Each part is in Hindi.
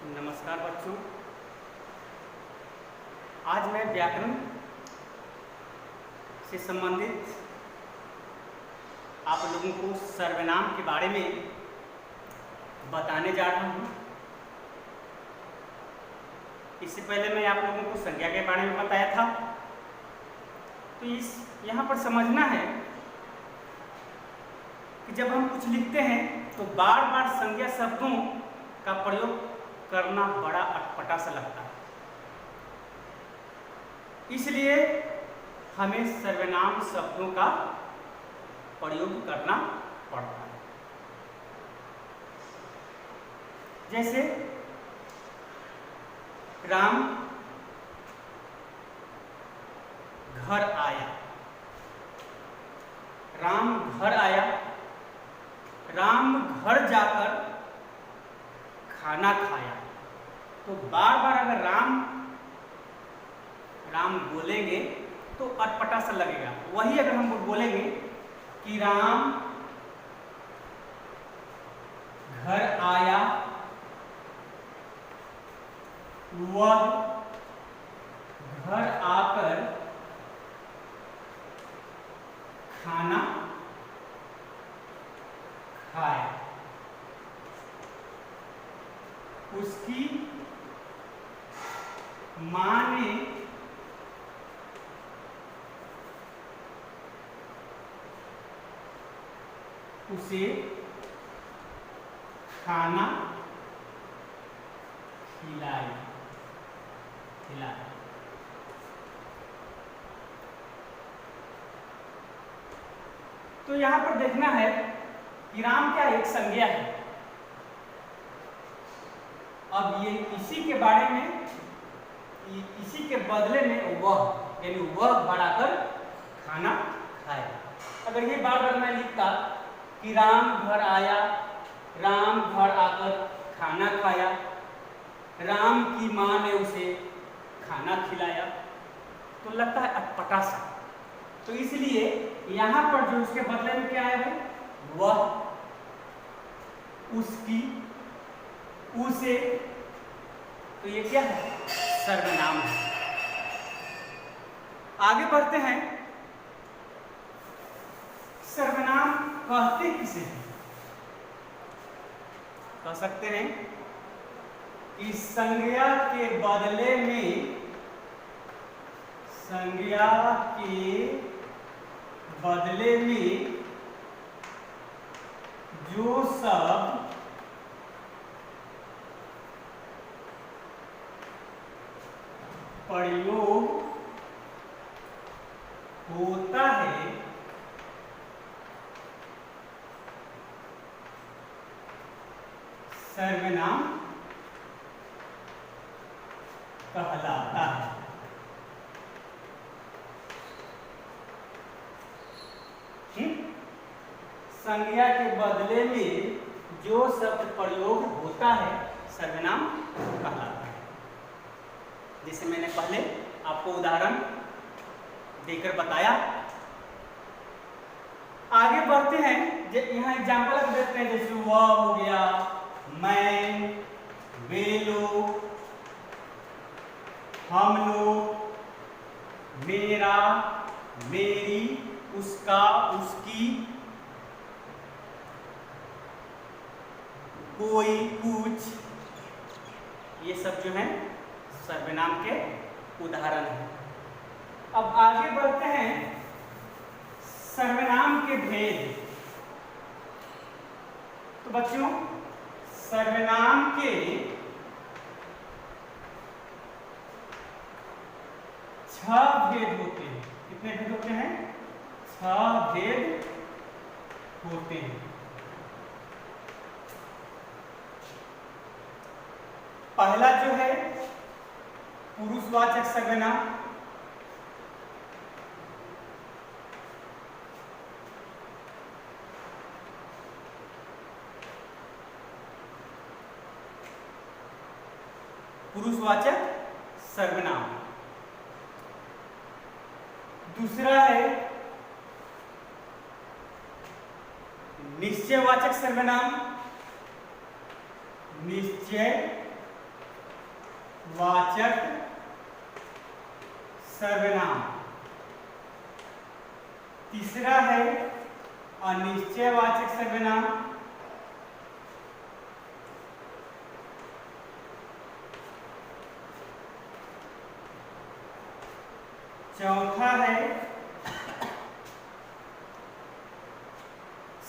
नमस्कार बच्चों। आज मैं व्याकरण से संबंधित आप लोगों को सर्वनाम के बारे में बताने जा रहा हूँ। इससे पहले मैं आप लोगों को संज्ञा के बारे में बताया था। तो यहाँ पर समझना है कि जब हम कुछ लिखते हैं तो बार बार संज्ञा शब्दों का प्रयोग करना बड़ा अटपटा सा लगता है, इसलिए हमें सर्वनाम शब्दों का प्रयोग करना पड़ता है। जैसे राम घर आया, राम घर आया, राम घर जाकर खाना खाया। तो बार बार अगर राम राम बोलेंगे तो अटपटा सा लगेगा। वही अगर हम बोलेंगे कि राम घर आया, वह घर आकर खाना खाया, उसकी मां ने उसे खाना खिलाया। तो यहां पर देखना है कि राम क्या एक संज्ञा है। अब ये इसी के बारे में, इसी के बदले में वह, यानी वह बढ़ाकर खाना खाए। अगर ये बार बार मैं लिखता कि राम घर आया, राम घर आकर खाना खाया, राम की मां ने उसे खाना खिलाया, तो लगता है अटपटा सा। तो इसलिए यहां पर जो उसके बदले में क्या है, वह, उसकी, उसे, तो ये क्या है, सर्वनाम है। आगे बढ़ते हैं। सर्वनाम कहते किसे हैं? कह सकते हैं कि संज्ञा के बदले में, संज्ञा के बदले में जो शब्द प्रयोग होता है सर्वनाम कहलाता है। संज्ञा के बदले में जो शब्द प्रयोग होता है सर्वनाम कहलाता है। जैसे मैंने पहले आपको उदाहरण देकर बताया। आगे बढ़ते हैं। यहाँ एग्जाम्पल देते हैं, जैसे वह हो गया, मैं, वे लोग, हम लोग, मेरा, मेरी, उसका, उसकी, कोई, कुछ, ये सब जो है सर्वनाम के उदाहरण हैं। अब आगे बढ़ते हैं सर्वनाम के भेद। तो बच्चों, सर्वनाम के 6 भेद होते हैं। कितने भेद होते हैं? 6 भेद होते हैं। पहला जो है पुरुषवाचक सर्वनाम। पुरुषवाचक सर्वनाम। दूसरा है निश्चयवाचक सर्वनाम, निश्चय वाचक सर्वनाम। तीसरा है अनिश्चयवाचक सर्वनाम। चौथा है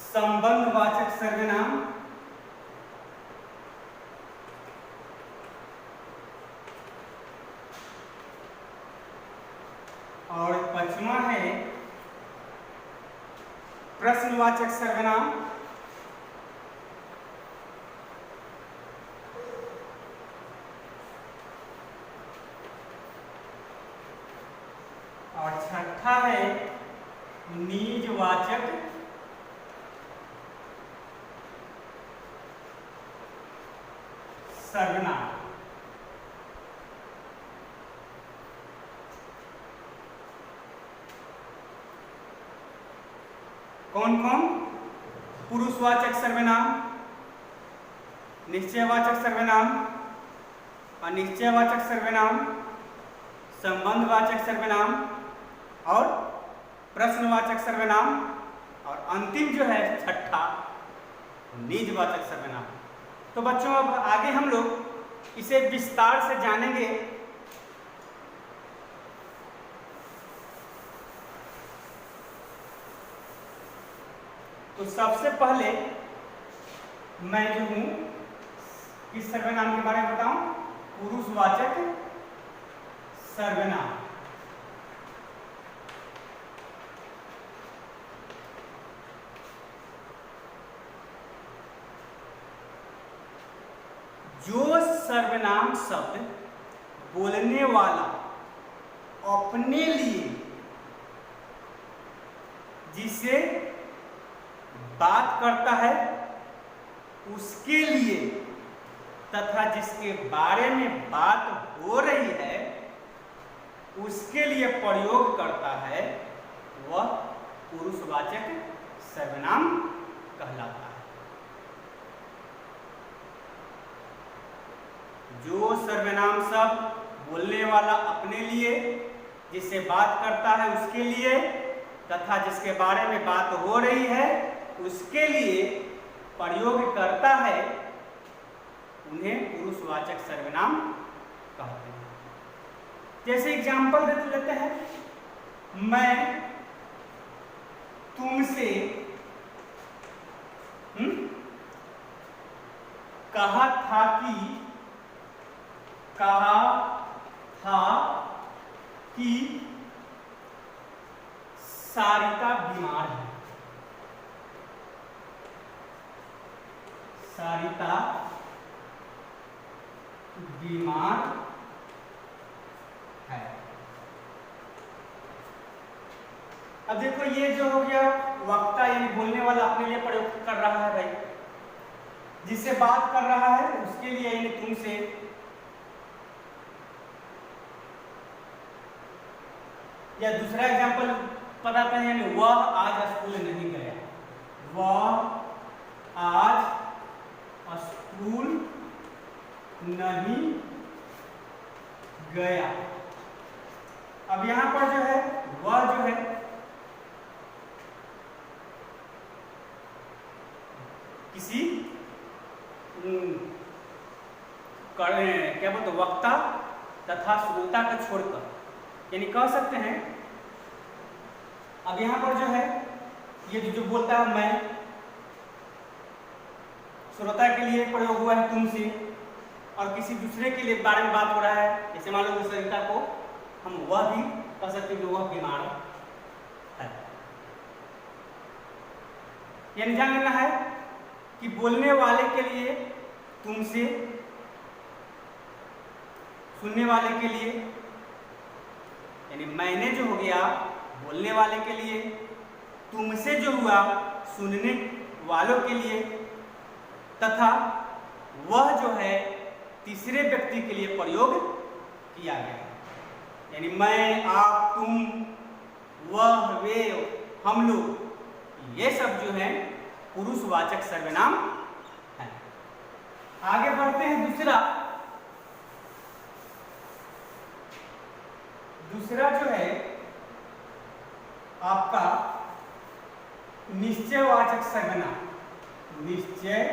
संबंधवाचक सर्वनाम। और पांचवा है प्रश्नवाचक सर्वनाम। और छठा है निजवाचक सर्वनाम। कौन कौन? पुरुषवाचक सर्वनाम, निश्चयवाचक सर्वनाम, अनिश्चयवाचक सर्वनाम, संबंधवाचक सर्वनाम और प्रश्नवाचक सर्वनाम। और अंतिम जो है छठा निजवाचक सर्वनाम। तो बच्चों अब आगे हम लोग इसे विस्तार से जानेंगे। तो सबसे पहले मैं जो हूं किस सर्वनाम के बारे में बताऊं? पुरुषवाचक सर्वनाम। जो सर्वनाम शब्द बोलने वाला अपने लिए जिसे बात करता है उसके लिए तथा जिसके बारे में बात हो रही है उसके लिए प्रयोग करता है वह पुरुषवाचक सर्वनाम कहलाता है। जो सर्वनाम शब्द बोलने वाला अपने लिए जिससे बात करता है उसके लिए तथा जिसके बारे में बात हो रही है उसके लिए प्रयोग करता है उन्हें पुरुषवाचक सर्वनाम कहते हैं। जैसे एग्जाम्पल देते हैं, मैं तुमसे कहा था कि सारिका बीमार है। सारिका बीमार है। अब देखो ये जो हो गया वक्ता यानी बोलने वाला अपने लिए प्रयोग कर रहा है भाई, जिससे बात कर रहा है उसके लिए यानी तुमसे। या दूसरा एग्जांपल बताते हैं, यानी वह आज स्कूल नहीं गया। वह आज स्कूल नहीं गया। अब यहां पर जो है वह जो है किसी क्या बोलते वक्ता तथा श्रोता को छोड़कर, यानी कह सकते हैं। अब यहां पर जो है ये जो बोलता है मैं, श्रोता के लिए प्रयोग हुआ है तुमसे, और किसी दूसरे के लिए बारे में बात हो रहा है। जैसे मान लो सरिता को हम वह भी कह सकते हैं कि वह बीमार है। यानी जान लेना है कि बोलने वाले के लिए तुमसे, सुनने वाले के लिए यानी मैंने जो हो गया बोलने वाले के लिए, तुमसे जो हुआ सुनने वालों के लिए, तथा वह जो है तीसरे व्यक्ति के लिए प्रयोग किया गया। यानी मैं, आप, तुम, वह, वे, हम लोग, ये सब जो है पुरुषवाचक सर्वनाम है। आगे बढ़ते हैं। दूसरा दूसरा जो है आपका निश्चयवाचक सर्वनाम। निश्चयवाचक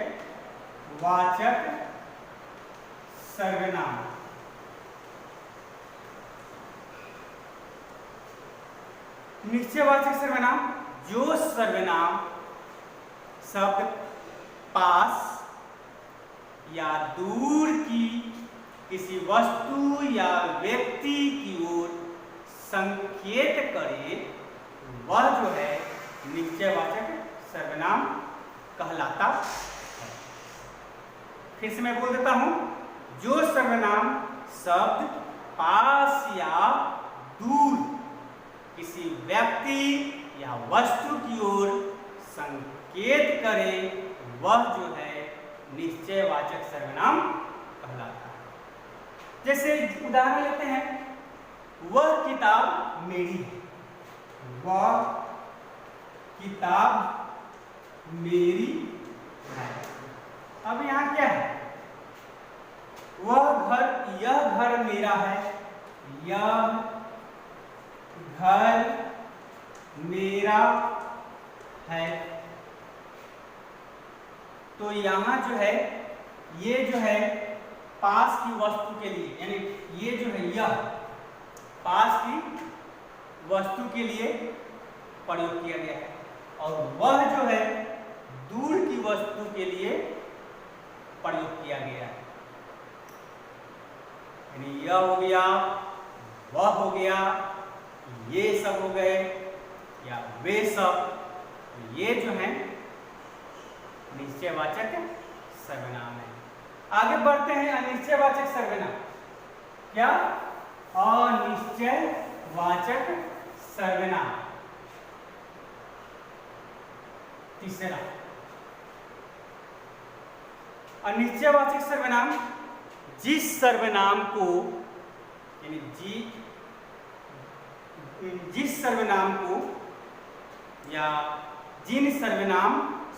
सर्वनाम। निश्चयवाचक सर्वनाम जो सर्वनाम शब्द पास या दूर की किसी वस्तु या व्यक्ति की ओर संकेत करे, वह जो है निश्चयवाचक सर्वनाम कहलाता है। फिर से मैं बोल देता हूं, जो सर्वनाम शब्द पास या दूर किसी व्यक्ति या वस्तु की ओर संकेत करे, वह जो है निश्चयवाचक सर्वनाम कहलाता है। जैसे उदाहरण लेते हैं, वह किताब मेरी है। वह किताब मेरी है। अब यहाँ क्या है? यह घर मेरा है। यह घर मेरा है। तो यहाँ जो है, ये जो है पास की वस्तु के लिए, यानी ये जो है यह पास की वस्तु के लिए प्रयोग किया गया है, और वह जो है दूर की वस्तु के लिए प्रयोग किया गया है। यानी यह हो गया, वह हो गया, ये सब हो गए या वे सब, ये जो है निश्चयवाचक सर्वनाम है। आगे बढ़ते हैं अनिश्चयवाचक सर्वनाम। क्या? अनिश्चयवाचक सर्वनाम। तीसरा, अनिश्चयवाचक सर्वनाम जिस सर्वनाम को, यानी जिस सर्वनाम को या जिन सर्वनाम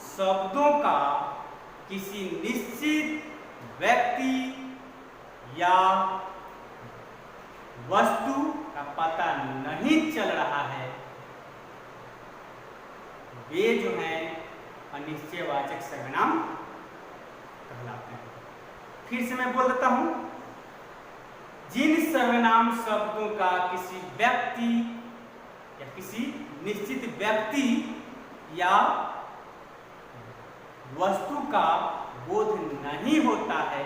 शब्दों का किसी निश्चित व्यक्ति या वस्तु का पता नहीं चल रहा है, वे जो हैं अनिश्चयवाचक सर्वनाम कहलाते हैं। फिर से मैं बोल देता हूं, जिन सर्वनाम शब्दों का किसी व्यक्ति या किसी निश्चित व्यक्ति या वस्तु का बोध नहीं होता है,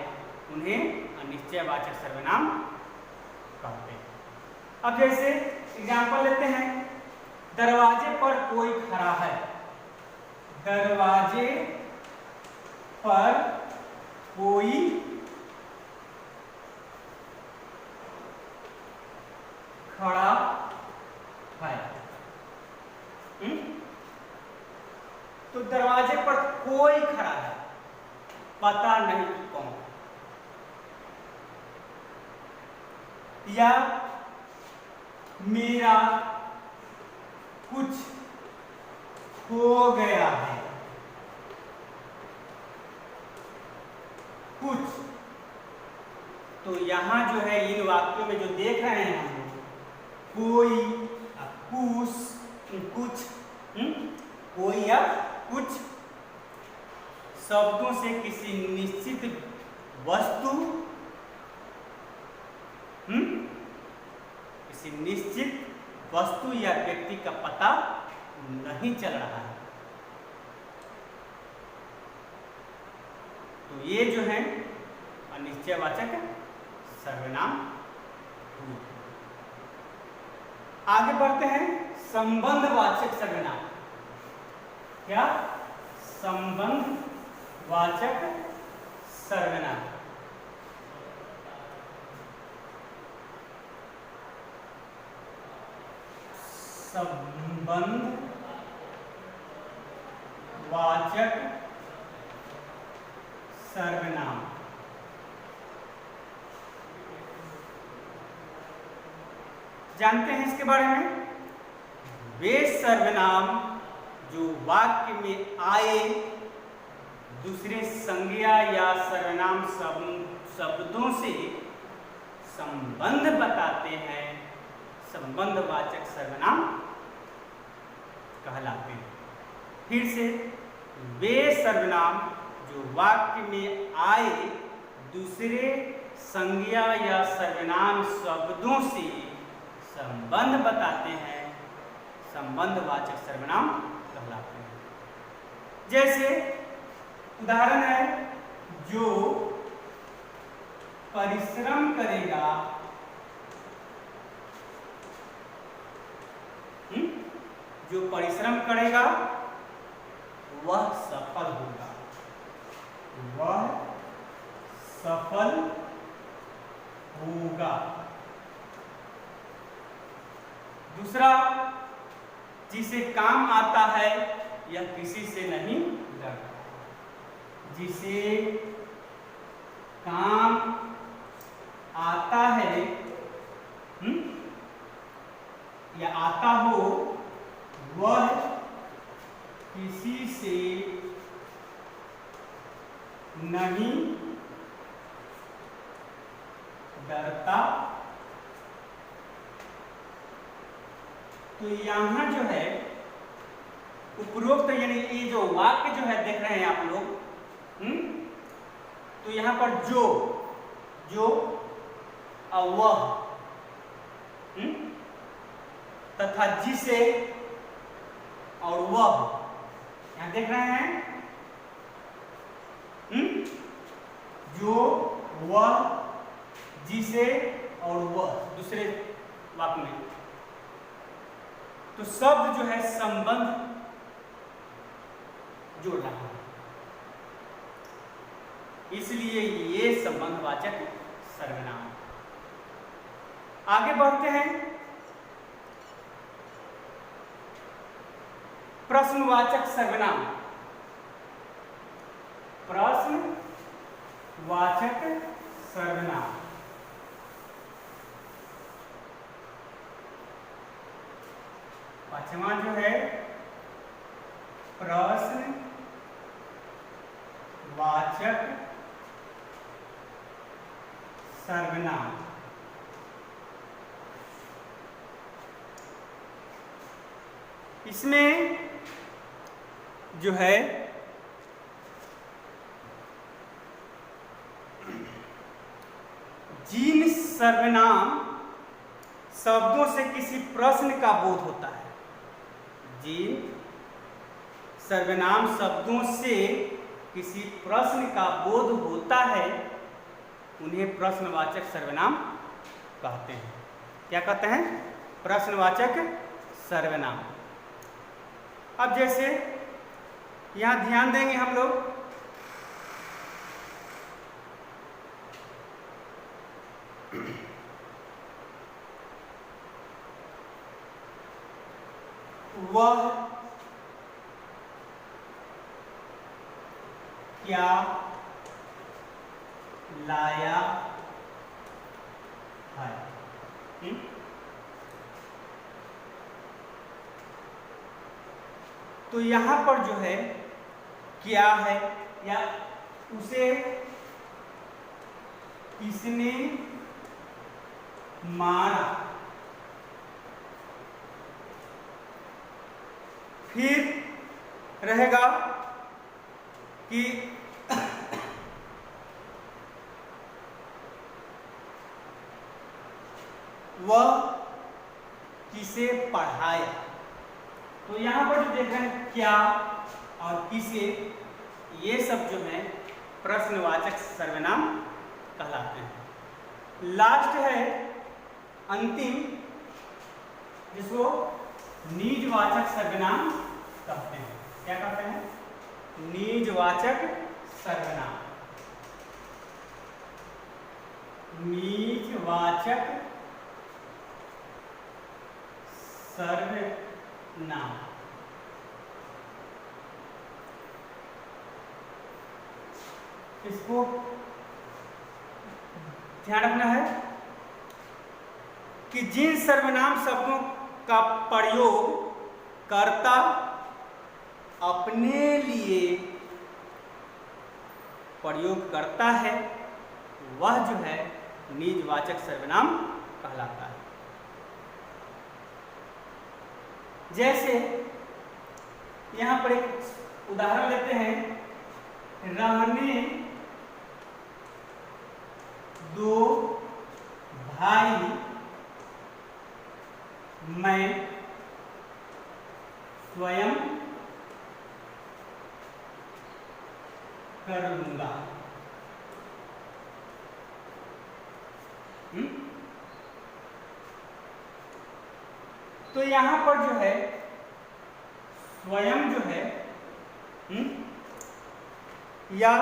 उन्हें अनिश्चयवाचक सर्वनाम कहते हैं। अब जैसे एग्जाम्पल लेते हैं, दरवाजे पर कोई खड़ा है। दरवाजे पर कोई खड़ा है। तो दरवाजे पर कोई खड़ा है, पता नहीं कौन। या मेरा कुछ खो गया है। कुछ, तो यहां जो है इन वाक्यों में जो देख रहे हैं हम लोग, कोई, कुछ, कोई या कुछ शब्दों से किसी निश्चित वस्तु, किसी निश्चित वस्तु या व्यक्ति का पता नहीं चल रहा है। तो ये जो है अनिश्चयवाचक सर्वनाम हुए। आगे बढ़ते हैं संबंधवाचक सर्वनाम। क्या? संबंधवाचक सर्वनाम। संबंधवाचक सर्वनाम जानते हैं इसके बारे में? वे सर्वनाम जो वाक्य में आए दूसरे संज्ञा या सर्वनाम शब्दों से संबंध बताते हैं, संबंधवाचक सर्वनाम कहलाते हैं। फिर से, वे सर्वनाम जो वाक्य में आए दूसरे संज्ञा या सर्वनाम शब्दों से संबंध बताते हैं, संबंधवाचक सर्वनाम कहलाते हैं। जैसे उदाहरण है, जो परिश्रम करेगा, जो परिश्रम करेगा वह सफल होगा, वह सफल होगा। दूसरा, जिसे काम आता है यह किसी से नहीं डरता, जिसे काम आता है या आता हो वह किसी से नहीं डरता। तो यहां जो है उपरोक्त यानी ये जो वाक्य जो है देख रहे हैं आप लोग, तो यहां पर जो और वह तथा जिसे और वह, यहां देख रहे हैं, जो, वह, जिसे और वह दूसरे वाक्य में। तो शब्द जो है संबंध जोड़ रहा है, इसलिए ये संबंधवाचक सर्वनाम। आगे बढ़ते हैं, प्रश्नवाचक सर्वनाम। प्रश्नवाचक सर्वनाम पांचवा जो है प्रश्नवाचक सर्वनाम। इसमें जो है जिन सर्वनाम शब्दों से किसी प्रश्न का बोध होता है, जिन सर्वनाम शब्दों से किसी प्रश्न का बोध होता है उन्हें प्रश्नवाचक सर्वनाम कहते हैं। क्या कहते हैं? प्रश्नवाचक सर्वनाम। अब जैसे यहां ध्यान देंगे हम लोग, वह क्या लाया है। तो यहां पर जो है क्या है या उसे किसने मारा, फिर रहेगा कि वह किसे पढ़ाया। तो यहां पर जो देख रहे हैं क्या और किसे, ये सब जो है प्रश्नवाचक सर्वनाम कहलाते हैं। लास्ट है अंतिम, जिसको निजवाचक सर्वनाम कहते हैं। क्या कहते हैं? निजवाचक सर्वनाम। निजवाचक सर्वनाम इसको ध्यान रखना है कि जिन सर्वनाम शब्दों का प्रयोग कर्ता अपने लिए प्रयोग करता है वह जो है निजवाचक सर्वनाम कहलाता है। जैसे यहाँ पर एक उदाहरण लेते हैं, रहने दो भाई मैं स्वयं कर लूंगा। तो यहां पर जो है स्वयं जो है या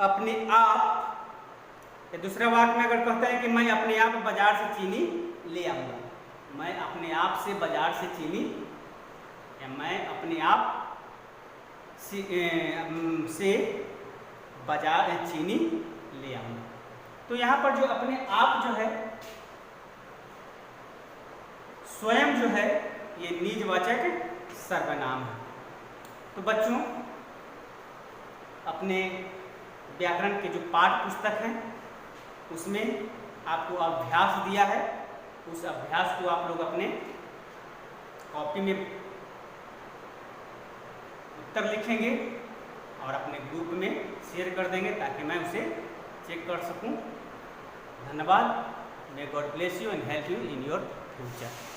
अपने आप, या दूसरा वाक्य में अगर कहता है कि मैं अपने आप बाजार से चीनी ले आऊंगा, मैं अपने आप से बाजार से चीनी, या मैं अपने आप से बाजार चीनी ले आऊंगा। तो यहाँ पर जो अपने आप जो है, स्वयं जो है, ये निजवाचक सर्वनाम है। तो बच्चों, अपने व्याकरण के जो पाठ्य पुस्तक हैं उसमें आपको अभ्यास दिया है, उस अभ्यास को आप लोग अपने कॉपी में उत्तर लिखेंगे और अपने ग्रुप में शेयर कर देंगे ताकि मैं उसे चेक कर सकूं। धन्यवाद। May God bless you and help you in your future.